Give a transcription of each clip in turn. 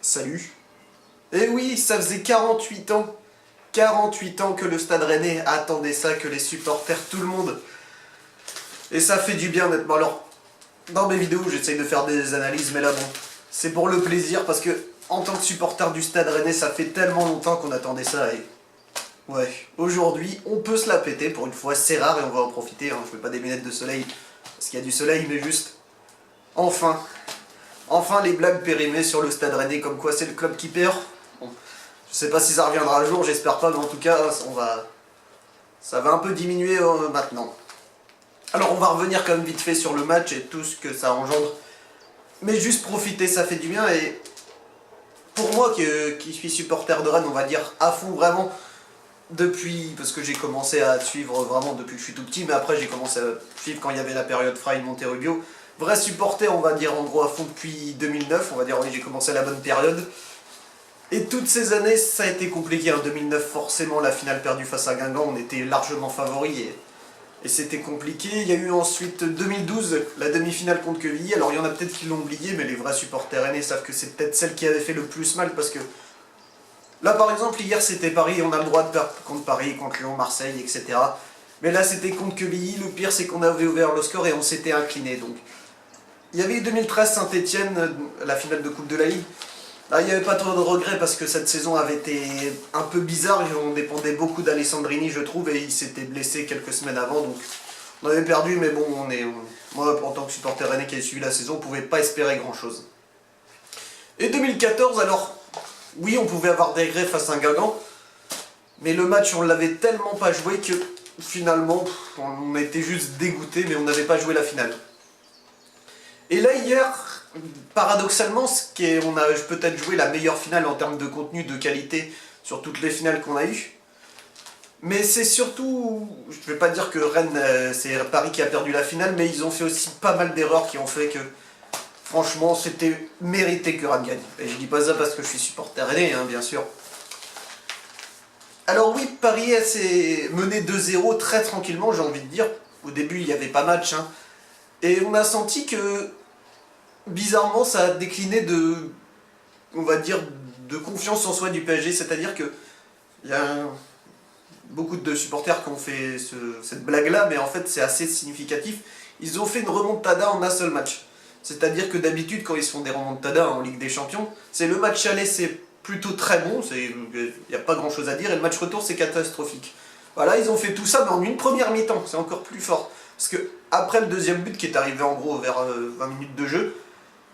Salut. Et oui, ça faisait 48 ans. 48 ans que le Stade Rennais attendait ça, que les supporters, tout le monde. Et ça fait du bien honnêtement. Alors, dans mes vidéos, j'essaye de faire des analyses, mais là bon, c'est pour le plaisir parce que en tant que supporter du Stade Rennais, ça fait tellement longtemps qu'on attendait ça et... Ouais, aujourd'hui, on peut se la péter pour une fois, c'est rare et on va en profiter. Hein. Je fais pas des lunettes de soleil parce qu'il y a du soleil, mais juste... Enfin, les blagues périmées sur le Stade Rennais, comme quoi c'est le club qui perd. Bon, je sais pas si ça reviendra un jour, j'espère pas, mais en tout cas, ça va un peu diminuer maintenant. Alors on va revenir quand même vite fait sur le match et tout ce que ça engendre. Mais juste profiter, ça fait du bien et... Pour moi qui suis supporter de Rennes, on va dire à fond vraiment, depuis, parce que j'ai commencé à suivre vraiment depuis que je suis tout petit, mais après j'ai commencé à suivre quand il y avait la période Fry Monterrubio. Vrai supporter, on va dire en gros à fond depuis 2009, on va dire oui j'ai commencé à la bonne période. Et toutes ces années ça a été compliqué, en 2009 forcément la finale perdue face à Guingamp, on était largement favoris et c'était compliqué. Il y a eu ensuite 2012, la demi-finale contre Quevilly, alors il y en a peut-être qui l'ont oublié, mais les vrais supporters rennais savent que c'est peut-être celle qui avait fait le plus mal parce que... Là par exemple hier c'était Paris, on a le droit de perdre contre Paris, contre Lyon, Marseille, etc. Mais là c'était contre Quevilly, le pire c'est qu'on avait ouvert le score et on s'était incliné donc... Il y avait eu 2013 Saint-Etienne, la finale de Coupe de la Ligue. Là, il n'y avait pas trop de regrets parce que cette saison avait été un peu bizarre et on dépendait beaucoup d'Alessandrini, je trouve, et il s'était blessé quelques semaines avant, donc on avait perdu, mais bon, moi, en tant que supporter rennais qui a suivi la saison, on ne pouvait pas espérer grand-chose. Et 2014, alors, oui, on pouvait avoir des regrets face à un Guingamp, mais le match, on ne l'avait tellement pas joué que finalement, on était juste dégoûtés, mais on n'avait pas joué la finale. Et là, hier, paradoxalement, on a peut-être joué la meilleure finale en termes de contenu, de qualité, sur toutes les finales qu'on a eues. Mais c'est surtout, je vais pas dire que Rennes, c'est Paris qui a perdu la finale, mais ils ont fait aussi pas mal d'erreurs qui ont fait que, franchement, c'était mérité que Rennes gagne. Et je dis pas ça parce que je suis supporter rennais, hein, bien sûr. Alors oui, Paris s'est mené 2-0 très tranquillement, j'ai envie de dire. Au début, il n'y avait pas match, hein. Et on a senti que, bizarrement, ça a décliné on va dire, de confiance en soi du PSG, c'est-à-dire que il y a beaucoup de supporters qui ont fait cette blague-là, mais en fait c'est assez significatif. Ils ont fait une remontada en un seul match. C'est-à-dire que d'habitude, quand ils se font des remontadas en Ligue des Champions, c'est le match aller, c'est plutôt très bon, il n'y a pas grand-chose à dire, et le match retour, c'est catastrophique. Voilà, ils ont fait tout ça, mais en une première mi-temps, c'est encore plus fort. Parce que après le deuxième but qui est arrivé en gros vers 20 minutes de jeu,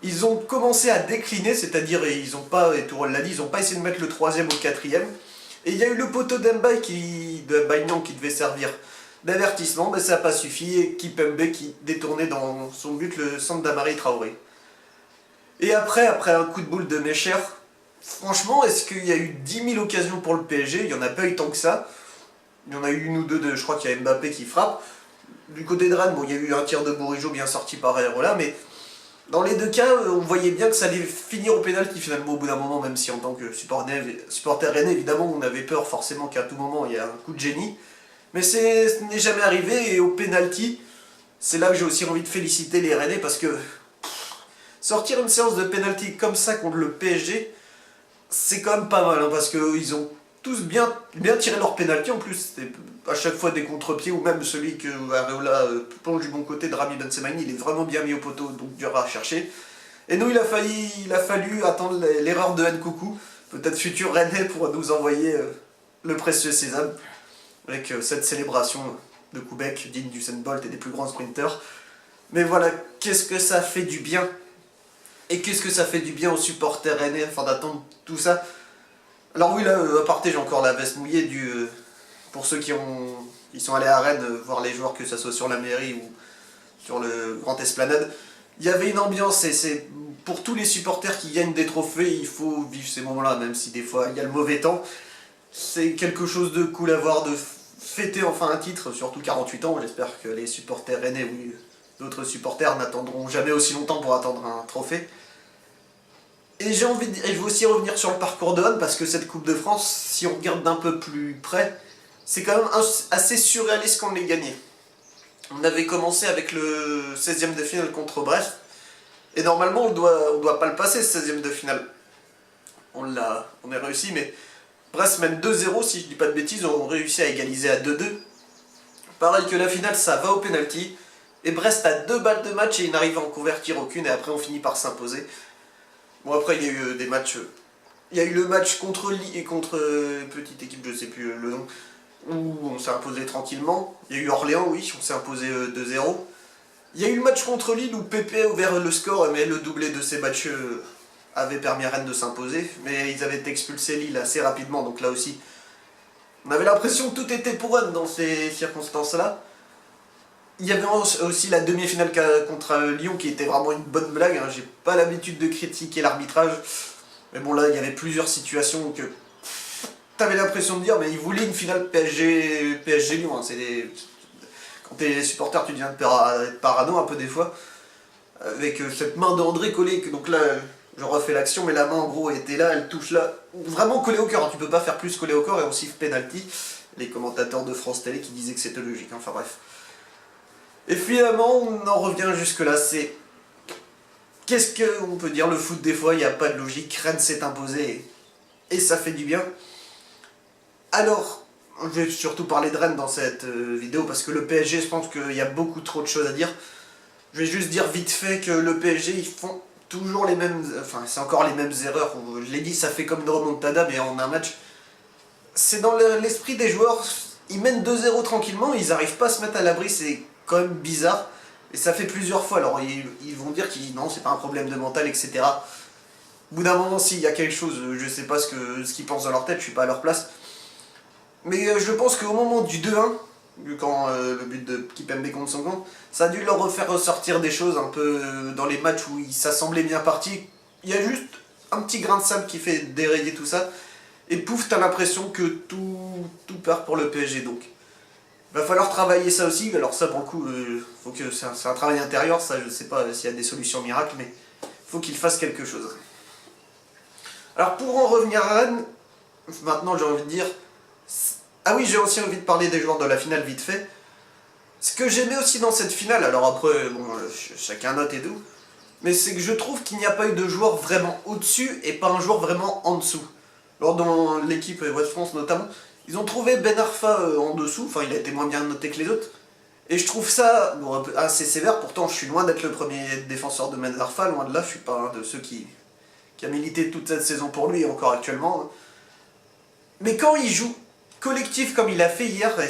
ils ont commencé à décliner, c'est-à-dire ils ont pas, et Tourelle l'a dit, ils n'ont pas essayé de mettre le troisième ou le quatrième. Et il y a eu le poteau d'Mbaye qui devait servir d'avertissement, mais ça n'a pas suffi, et Kipembe qui détournait dans son but le centre d'Amari Traoré. Et après un coup de boule de Necher, franchement, est-ce qu'il y a eu 10 000 occasions pour le PSG? Il n'y en a pas eu tant que ça. Il y en a eu une ou deux, je crois qu'il y a Mbappé qui frappe. Du côté de Rennes, bon, il y a eu un tir de Bourigeaud bien sorti par Areola, mais dans les deux cas, on voyait bien que ça allait finir au pénalty finalement au bout d'un moment, même si en tant que supporter rennais, évidemment, on avait peur forcément qu'à tout moment il y ait un coup de génie. Mais ce n'est jamais arrivé, et au pénalty, c'est là que j'ai aussi envie de féliciter les Rennais, parce que sortir une séance de pénalty comme ça contre le PSG, c'est quand même pas mal, hein, parce qu'ils ont tous bien tiré leur pénalty, en plus c'était à chaque fois des contre-pieds, ou même celui que Areola plonge du bon côté de Rami Bensebaini, il est vraiment bien mis au poteau, donc dur à chercher. Et nous, il a fallu attendre l'erreur de Nkoukou, peut-être futur Rennais pour nous envoyer le précieux sésame, avec cette célébration de Koubek, digne du Usain Bolt et des plus grands sprinters. Mais voilà, qu'est-ce que ça fait du bien, et qu'est-ce que ça fait du bien aux supporters rennais, enfin d'attendre tout ça. Alors oui, là, à part, j'ai encore la veste mouillée pour ceux qui sont allés à Rennes voir les joueurs, que ce soit sur la mairie ou sur le Grand Esplanade. Il y avait une ambiance, et c'est pour tous les supporters qui gagnent des trophées, il faut vivre ces moments-là, même si des fois il y a le mauvais temps. C'est quelque chose de cool à voir, de fêter enfin un titre, surtout 48 ans. J'espère que les supporters rennais ou d'autres supporters n'attendront jamais aussi longtemps pour attendre un trophée. Et je veux aussi revenir sur le parcours de Rennes, parce que cette Coupe de France, si on regarde d'un peu plus près, c'est quand même assez surréaliste qu'on l'ait gagné. On avait commencé avec le 16e de finale contre Brest, et normalement on doit pas le passer, ce 16e de finale. on a réussi, mais Brest mène 2-0, si je dis pas de bêtises, on réussit à égaliser à 2-2. Pareil que la finale, ça va au penalty. Et Brest a 2 balles de match et il n'arrive à en convertir aucune, et après on finit par s'imposer. Bon, après il y a eu des matchs. Il y a eu le match contre Lille et contre petite équipe, je sais plus le nom, où on s'est imposé tranquillement. Il y a eu Orléans, oui, on s'est imposé 2-0. Il y a eu le match contre Lille où Pépé a ouvert le score, mais le doublé de ces matchs avait permis à Rennes de s'imposer. Mais ils avaient expulsé Lille assez rapidement, donc là aussi, on avait l'impression que tout était pour Rennes dans ces circonstances-là. Il y avait aussi la demi-finale contre Lyon qui était vraiment une bonne blague. Hein. J'ai pas l'habitude de critiquer l'arbitrage. Mais bon, là, il y avait plusieurs situations que t'avais l'impression de dire, mais ils voulaient une finale PSG Lyon. Hein. Quand t'es supporter, tu deviens parano un peu des fois. Avec cette main d'André collée. Donc là, je refais l'action, mais la main en gros était là, elle touche là. Vraiment collée au cœur. Hein. Tu peux pas faire plus collée au corps et on siffle penalty. Les commentateurs de France Télé qui disaient que c'était logique. Hein. Enfin bref. Et finalement, on en revient jusque-là. Qu'est-ce qu'on peut dire? Le foot, des fois, il n'y a pas de logique. Rennes s'est imposé et ça fait du bien. Alors, je vais surtout parler de Rennes dans cette vidéo parce que le PSG, je pense qu'il y a beaucoup trop de choses à dire. Je vais juste dire vite fait que le PSG, ils font toujours les mêmes... Enfin, c'est encore les mêmes erreurs. Je l'ai dit, ça fait comme une remontada, mais en un match. C'est dans l'esprit des joueurs. Ils mènent 2-0 tranquillement, ils n'arrivent pas à se mettre à l'abri, c'est quand même bizarre. Et ça fait plusieurs fois, alors ils vont dire que non, c'est pas un problème de mental, etc. Au bout d'un moment, s'il y a quelque chose, je sais pas ce qu'ils pensent dans leur tête, je suis pas à leur place. Mais je pense qu'au moment du 2-1, quand le but de Kipembe contre Sangon, ça a dû leur refaire ressortir des choses un peu dans les matchs où ça semblait bien parti. Il y a juste un petit grain de sable qui fait dérayer tout ça. Et pouf, t'as l'impression que tout part pour le PSG, donc il va falloir travailler ça aussi. Alors ça, pour le coup, faut que c'est un travail intérieur, ça je sais pas s'il y a des solutions miracles, mais faut qu'il fasse quelque chose. Alors pour en revenir à Rennes, maintenant j'ai envie de dire... Ah oui, j'ai aussi envie de parler des joueurs de la finale vite fait. Ce que j'aimais aussi dans cette finale, alors après, bon, chacun note et tout, mais c'est que je trouve qu'il n'y a pas eu de joueur vraiment au-dessus et pas un joueur vraiment en dessous. Alors dans l'équipe West France notamment, ils ont trouvé Ben Arfa en dessous, enfin il a été moins bien noté que les autres. Et je trouve ça bon, assez sévère, pourtant je suis loin d'être le premier défenseur de Ben Arfa, loin de là, je suis pas un de ceux qui a milité toute cette saison pour lui et encore actuellement. Mais quand il joue collectif comme il a fait hier, et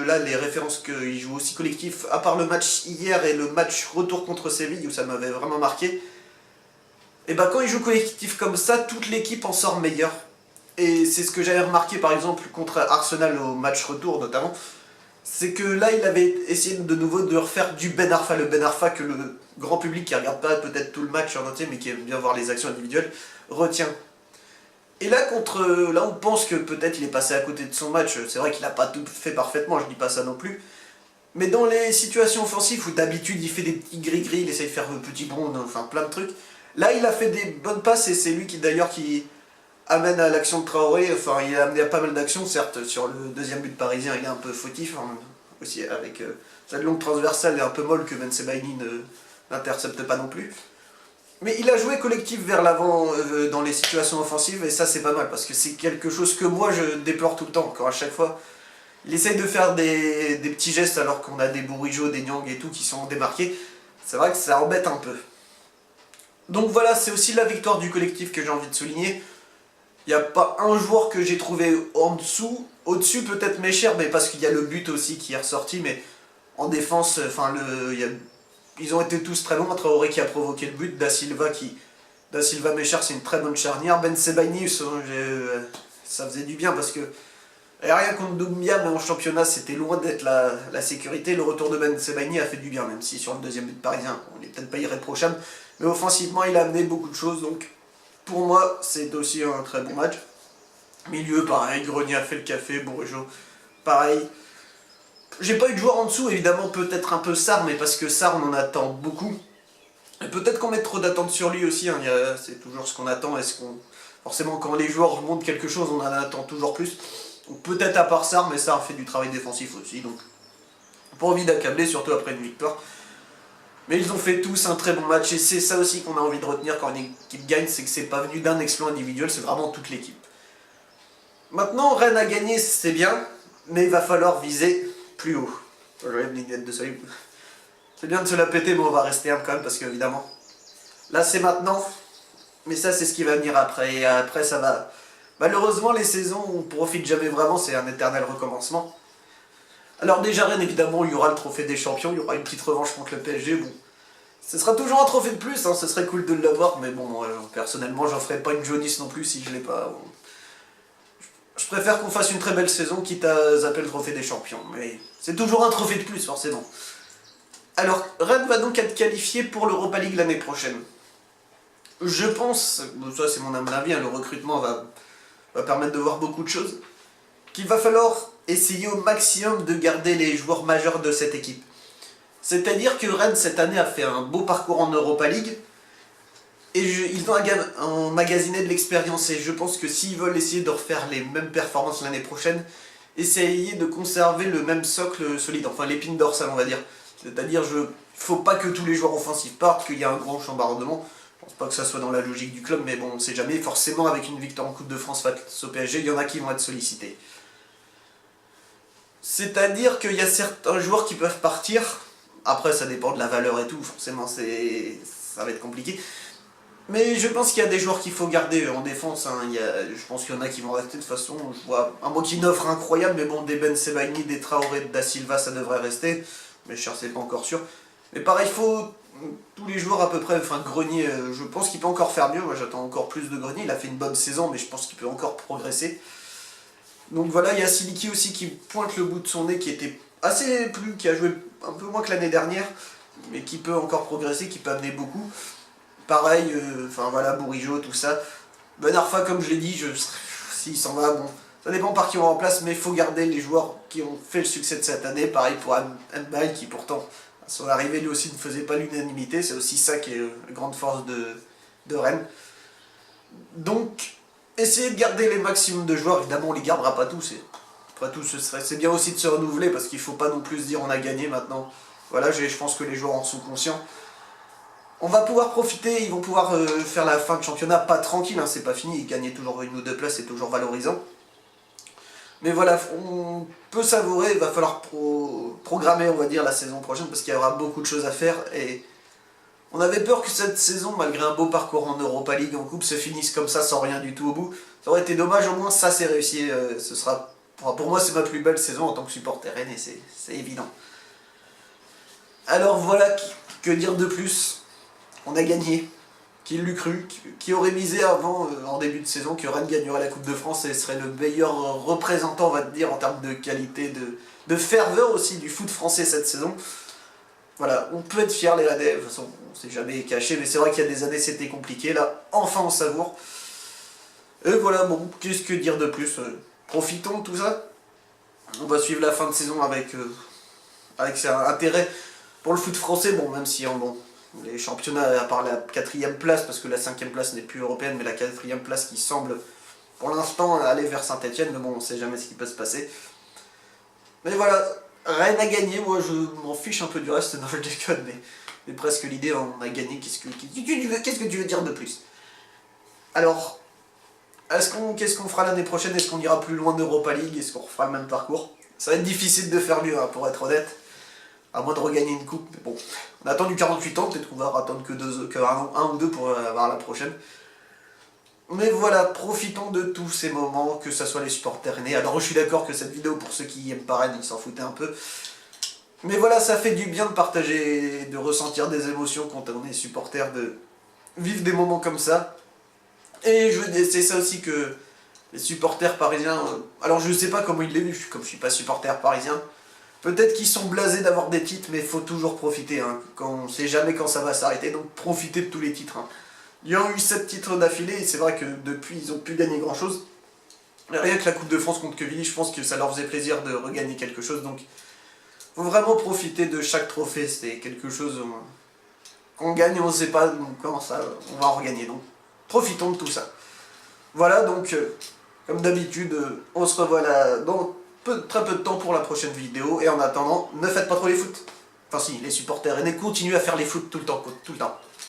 là les références qu'il joue aussi collectif, à part le match hier et le match retour contre Séville où ça m'avait vraiment marqué, et bah quand il joue collectif comme ça, toute l'équipe en sort meilleure. Et c'est ce que j'avais remarqué par exemple contre Arsenal au match retour notamment, c'est que là il avait essayé de nouveau de refaire du Ben Arfa, le Ben Arfa que le grand public qui regarde pas peut-être tout le match en entier mais qui aime bien voir les actions individuelles, retient. Et là, là on pense que peut-être il est passé à côté de son match, c'est vrai qu'il n'a pas tout fait parfaitement, je dis pas ça non plus. Mais dans les situations offensives où d'habitude il fait des petits gris-gris, il essaye de faire de petits bonds, enfin plein de trucs, là il a fait des bonnes passes et c'est lui qui d'ailleurs qui amène à l'action de Traoré, enfin il a amené à pas mal d'actions, certes sur le deuxième but parisien il est un peu fautif, hein, aussi avec sa longue transversale est un peu molle que Ben Sebaini n'intercepte pas non plus. Mais il a joué collectif vers l'avant dans les situations offensives et ça c'est pas mal parce que c'est quelque chose que moi je déplore tout le temps, quand à chaque fois il essaye de faire des petits gestes alors qu'on a des Bourigeaud, des Niang et tout qui sont démarqués, c'est vrai que ça embête un peu. Donc voilà, c'est aussi la victoire du collectif que j'ai envie de souligner. Il n'y a pas un joueur que j'ai trouvé en dessous, au-dessus peut-être Mécher, mais parce qu'il y a le but aussi qui est ressorti, mais en défense, enfin ils ont été tous très bons. Traoré qui a provoqué le but, Da Silva Mécher c'est une très bonne charnière. Ben Sebaini, ça faisait du bien parce que rien contre Doumbia, mais en championnat c'était loin d'être la sécurité. Le retour de Ben Sebaini a fait du bien, même si sur le deuxième but parisien on n'est peut-être pas irréprochable, mais offensivement il a amené beaucoup de choses, donc pour moi c'est aussi un très bon match. Milieu pareil, Grenier a fait le café, Bourigeaud pareil. J'ai pas eu de joueur en dessous, évidemment peut-être un peu Sarr, mais parce que Sarr on en attend beaucoup. Et peut-être qu'on met trop d'attentes sur lui aussi, hein. C'est toujours ce qu'on attend, forcément quand les joueurs montrent quelque chose on en attend toujours plus. Donc peut-être à part Sarr, mais Sarr fait du travail défensif aussi, donc pas envie d'accabler, surtout après une victoire. Mais ils ont fait tous un très bon match, et c'est ça aussi qu'on a envie de retenir quand une équipe gagne, c'est que c'est pas venu d'un exploit individuel, c'est vraiment toute l'équipe. Maintenant, Rennes a gagné, c'est bien, mais il va falloir viser plus haut. J'enlève les lunettes de soleil. C'est bien de se la péter, mais on va rester humble quand même, parce que évidemment, là c'est maintenant, mais ça c'est ce qui va venir après, et après ça va... Malheureusement, les saisons, on profite jamais vraiment, c'est un éternel recommencement. Alors déjà, Rennes, évidemment, il y aura le trophée des champions, il y aura une petite revanche contre le PSG, bon... Ce sera toujours un trophée de plus, hein, ce serait cool de l'avoir, mais bon, personnellement, j'en ferai pas une jaunisse non plus si je l'ai pas. Bon. Je préfère qu'on fasse une très belle saison, quitte à zapper le trophée des champions, mais c'est toujours un trophée de plus, forcément. Alors, Rennes va donc être qualifié pour l'Europa League l'année prochaine. Je pense, ça c'est mon humble avis, hein, le recrutement va permettre de voir beaucoup de choses, qu'il va falloir essayer au maximum de garder les joueurs majeurs de cette équipe. C'est-à-dire que Rennes cette année a fait un beau parcours en Europa League, et ils ont emmagasiné de l'expérience, et je pense que s'ils veulent essayer de refaire les mêmes performances l'année prochaine, essayer de conserver le même socle solide, enfin l'épine dorsale on va dire. C'est-à-dire, il ne faut pas que tous les joueurs offensifs partent, qu'il y a un grand chambardement. Je pense pas que ça soit dans la logique du club, mais bon, on ne sait jamais. Forcément, avec une victoire en Coupe de France face au PSG, il y en a qui vont être sollicités. C'est-à-dire qu'il y a certains joueurs qui peuvent partir. Après, ça dépend de la valeur et tout, forcément, ça va être compliqué. Mais je pense qu'il y a des joueurs qu'il faut garder en défense. Hein. Je pense qu'il y en a qui vont rester de toute façon. Je vois un mot qui une offre incroyable, mais bon, des Ben Sebaini, des Traoré, Da Silva, ça devrait rester. Mais cher, c'est pas encore sûr. Mais pareil, il faut tous les joueurs à peu près. Enfin, Grenier, je pense qu'il peut encore faire mieux. Moi, j'attends encore plus de Grenier. Il a fait une bonne saison, mais je pense qu'il peut encore progresser. Donc voilà, il y a Siliki aussi qui pointe le bout de son nez, qui était qui a joué un peu moins que l'année dernière, mais qui peut encore progresser, qui peut amener beaucoup. Pareil, enfin voilà, Bourigeaud, tout ça. Ben Arfa, comme je l'ai dit, s'il s'en va, bon, ça dépend par qui on remplace, mais il faut garder les joueurs qui ont fait le succès de cette année. Pareil pour Mbaye, qui pourtant, à son arrivée, lui aussi ne faisait pas l'unanimité. C'est aussi ça qui est la grande force de Rennes. Donc, essayez de garder les maximums de joueurs. Évidemment, on les gardera pas tous. Après tout, c'est bien aussi de se renouveler, parce qu'il faut pas non plus se dire on a gagné maintenant. Voilà, je pense que les joueurs en sont conscients. On va pouvoir profiter, ils vont pouvoir faire la fin de championnat, pas tranquille, hein, c'est pas fini, gagner toujours une ou deux places, c'est toujours valorisant. Mais voilà, on peut savourer, il va falloir programmer, on va dire, la saison prochaine, parce qu'il y aura beaucoup de choses à faire, et on avait peur que cette saison, malgré un beau parcours en Europa League, en coupe, se finisse comme ça, sans rien du tout au bout. Ça aurait été dommage, au moins ça c'est réussi, pour moi c'est ma plus belle saison en tant que supporter rennais, c'est évident. Alors voilà, que dire de plus? On a gagné. Qui l'eût cru? Qui aurait misé avant, en début de saison, que Rennes gagnerait la Coupe de France et serait le meilleur représentant, on va dire, en termes de qualité, de ferveur aussi du foot français cette saison. Voilà, on peut être fiers les Rennais, de toute façon, on s'est jamais caché, mais c'est vrai qu'il y a des années c'était compliqué, là, enfin on savoure. Et voilà, bon, qu'est-ce que dire de plus? Profitons de tout ça. On va suivre la fin de saison avec intérêt pour le foot français, bon, même si, bon, les championnats, à part la 4ème place, parce que la 5ème place n'est plus européenne, mais la 4ème place qui semble pour l'instant aller vers Saint-Etienne, mais bon, on sait jamais ce qui peut se passer. Mais voilà, Rennes a gagné, moi je m'en fiche un peu du reste, non je déconne, mais presque l'idée, on a gagné, qu'est-ce que tu veux dire de plus? Alors, qu'est-ce qu'on fera l'année prochaine? Est-ce qu'on ira plus loin d'Europa League? Est-ce qu'on refera le même parcours? Ça va être difficile de faire mieux, hein, pour être honnête. À moins de regagner une coupe, mais bon. On a attendu 48 ans, peut-être qu'on va attendre que un ou deux pour avoir la prochaine. Mais voilà, profitons de tous ces moments, que ce soit les supporters rennais. Alors je suis d'accord que cette vidéo, pour ceux qui aiment pas Rennes, ils s'en foutaient un peu. Mais voilà, ça fait du bien de partager, de ressentir des émotions quand on est supporter, de vivre des moments comme ça. Et c'est ça aussi que les supporters parisiens... alors je sais pas comment ils l'ont vu, comme je suis pas supporter parisien. Peut-être qu'ils sont blasés d'avoir des titres, mais il faut toujours profiter. Hein. On ne sait jamais quand ça va s'arrêter, donc profitez de tous les titres. Hein. Ils ont eu 7 titres d'affilée, et c'est vrai que depuis, ils ont pu gagner grand-chose. Rien que la Coupe de France contre Quevilly, je pense que ça leur faisait plaisir de regagner quelque chose. Donc, faut vraiment profiter de chaque trophée. C'est quelque chose qu'on gagne, on ne sait pas comment ça, on va en regagner. Donc, profitons de tout ça. Voilà, donc, comme d'habitude, on se revoit là dans très peu de temps pour la prochaine vidéo, et en attendant, ne faites pas trop les foot. Enfin si, les supporters rennais continuent à faire les foot tout le temps, tout le temps.